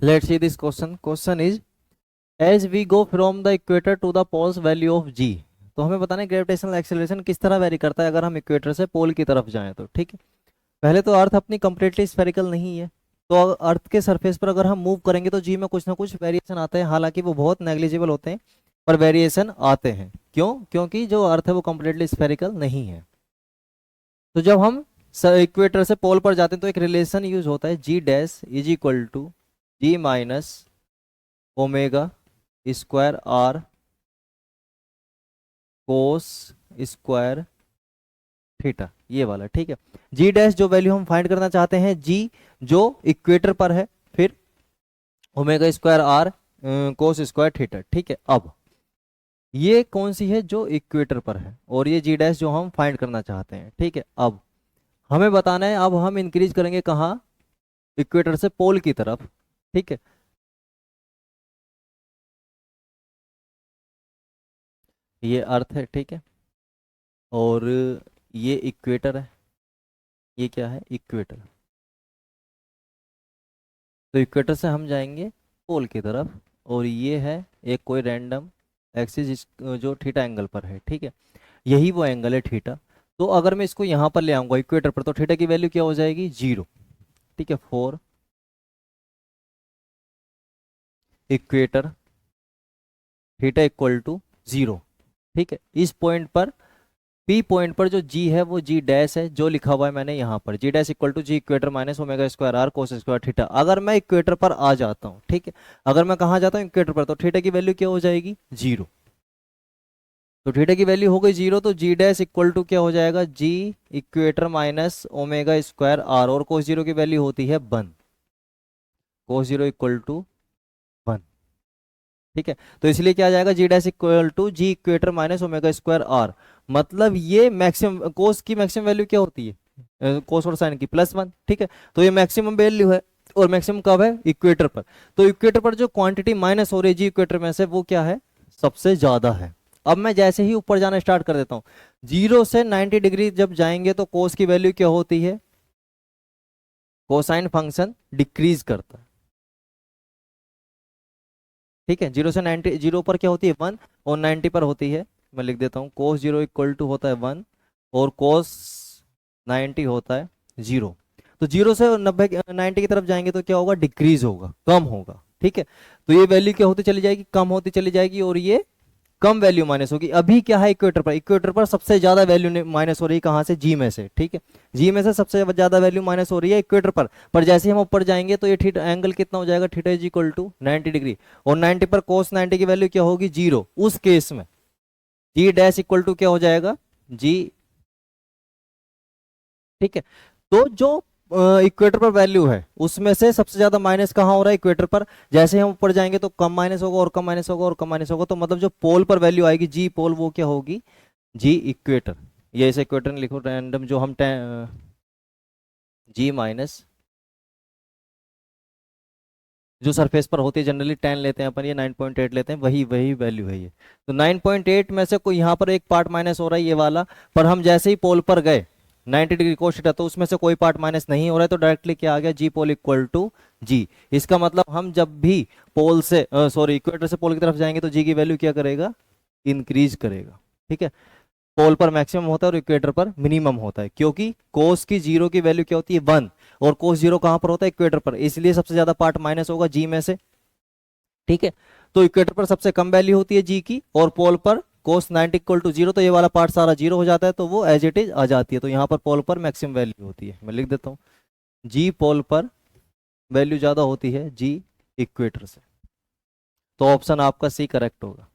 Let's see this question. Question is as we go from the equator to the poles value of g. तो हमें बताना है gravitational acceleration किस तरह very करता है अगर हम इक्वेटर से पोल की तरफ जाएं तो. ठीक है, पहले तो अर्थ अपनी कंप्लीटली स्फेरिकल नहीं है, तो अर्थ के सरफेस पर अगर हम मूव करेंगे तो जी में कुछ ना कुछ वेरिएशन आते हैं, हालांकि वो बहुत नेग्लिजिबल होते हैं पर वेरिएशन आते हैं. क्यों? क्योंकि जो अर्थ है वो कंप्लीटली स्फेरिकल नहीं है. तो जब हम इक्वेटर से पोल पर जाते हैं तो एक रिलेशन यूज होता है, g dash is equal to g minus omega square r cos square theta, ये वाला. ठीक है, जी डैश जो वैल्यू हम फाइंड करना चाहते हैं, जी जो इक्वेटर पर है, फिर omega square r cos square theta. ठीक है, अब ये कौन सी है? जो इक्वेटर पर है, और ये जी डैश जो हम फाइंड करना चाहते हैं. ठीक है, अब हमें बताना है, अब हम इंक्रीज करेंगे कहाँ? इक्वेटर से पोल की तरफ. ठीक है, ये अर्थ है. ठीक है, और ये इक्वेटर है. ये क्या है? इक्वेटर. तो इक्वेटर से हम जाएंगे पोल की तरफ, और ये है एक कोई रैंडम एक्सिस जो थीटा एंगल पर है. ठीक है, यही वो एंगल है थीटा. तो अगर मैं इसको यहाँ पर ले आऊंगा इक्वेटर पर, तो थीटा की वैल्यू क्या हो जाएगी? 0. ठीक है, 4 इक्वेटर थीटा इक्वल टू 0. ठीक है, इस पॉइंट पर पी पॉइंट पर जो जी है वो जी डैश है, जो लिखा हुआ है मैंने यहाँ पर, g dash equal to g equator minus omega square r cos square theta. अगर मैं इक्वेटर पर आ जाता हूँ, ठीक है, अगर मैं कहाँ जाता हूँ? इक्वेटर पर, तो थीटा की वैल्यू क्या हो जाएगी? 0. तो थीटा की वैल्यू हो गई 0, तो जी डैश इक्वल टू क्या हो जाएगा? G equator minus omega square r, और कोस 0 की वैल्यू होती है 1. Cos 0 equal to 1. ठीक है, तो इसलिए क्या आ जाएगा? G dash equal to g equator minus omega square r. मतलब ये मैक्सिमम कोस की मैक्सिमम वैल्यू क्या होती है? कोस और साइन की +1. ठीक है, तो ये मैक्सिमम वैल्यू है, और मैक्सिमम कब है? इक्वेटर पर. तो इक्वेटर पर जो क्वांटिटी माइनस हो रही है जी इक्वेटर में से, वो क्या है? सबसे ज्यादा है. अब मैं जैसे ही ऊपर जाना स्टार्ट कर देता हूँ, 0 से 90 डिग्री जब जाएंगे तो कोस की वैल्यू क्या होती है? कोसाइन फंक्शन डिक्रीज करता है. ठीक है, 0 से 90, 0 पर क्या होती है? 1, और 90 पर होती है, मैं लिख देता हूँ, कोस 0 इक्वल टू होता है 1, और कोस 90 होता है 0. तो 0 से 90 की तरफ जाएंगे तो क्या होगा? डिक्रीज होगा, कम होगा. ठीक है, तो ये वैल्यू क्या होती चली जाएगी? कम होती चली जाएगी, और ये कम वैल्यू माइनस होगी. अभी क्या है? इक्वेटर पर, इक्वेटर पर सबसे ज्यादा वैल्यू माइनस हो रही है. कहां से? जी में से. ठीक है, जी में से सबसे ज्यादा वैल्यू माइनस हो रही है इक्वेटर पर जैसे ही हम ऊपर जाएंगे तो ये थीटा एंगल कितना हो जाएगा? Theta is equal to 90 degree, और 90 पर कोस 90 की वैल्यू क्या होगी? 0. उस केस में जी डैश इक्वल टू क्या हो जाएगा? जी. ठीक है, तो जो इक्वेटर पर वैल्यू है उसमें से सबसे ज्यादा माइनस कहाँ हो रहा है? इक्वेटर पर. जैसे हम ऊपर जाएंगे तो कम माइनस होगा, और कम माइनस होगा, और कम माइनस होगा. तो मतलब जो पोल पर वैल्यू आएगी जी पोल, वो क्या होगी? जी इक्वेटर. ये ऐसे इक्वेटर लिखो रैंडम, जो हम जी माइनस जो सरफेस पर होती है, जनरली 10 लेते हैं अपन, ये 9.8 लेते हैं, वही वही वैल्यू है ये. तो 9.8 में से कोई यहाँ पर एक पार्ट माइनस हो रहा है, ये वाला. पर हम जैसे ही पोल पर गए 90 डिग्री कोस थीटा, तो उसमें से कोई पार्ट माइनस नहीं हो रहा है, तो डायरेक्टली क्या आ गया? जी पोल इक्वल टू जी. इसका मतलब हम जब भी पोल से सॉरी इक्वेटर से पोल की तरफ जाएंगे तो जी की वैल्यू क्या करेगा? इंक्रीज करेगा. ठीक है, पोल पर मैक्सिमम होता है और इक्वेटर पर मिनिमम होता है, क्योंकि कोस की 0 की वैल्यू क्या होती है? 1, और कोस 0 कहां पर होता है? इक्वेटर पर, इसलिए सबसे ज्यादा पार्ट माइनस होगा जी में से. ठीक है, तो इक्वेटर पर सबसे कम वैल्यू होती है जी की, और पोल पर कोस 90 इक्वल टू 0, तो ये वाला पार्ट सारा 0 हो जाता है, तो वो एज इट इज आ जाती है. तो यहाँ पर पोल पर मैक्सिमम वैल्यू होती है, मैं लिख देता हूँ, जी पोल पर वैल्यू ज्यादा होती है जी इक्वेटर से. तो ऑप्शन आपका सी करेक्ट होगा.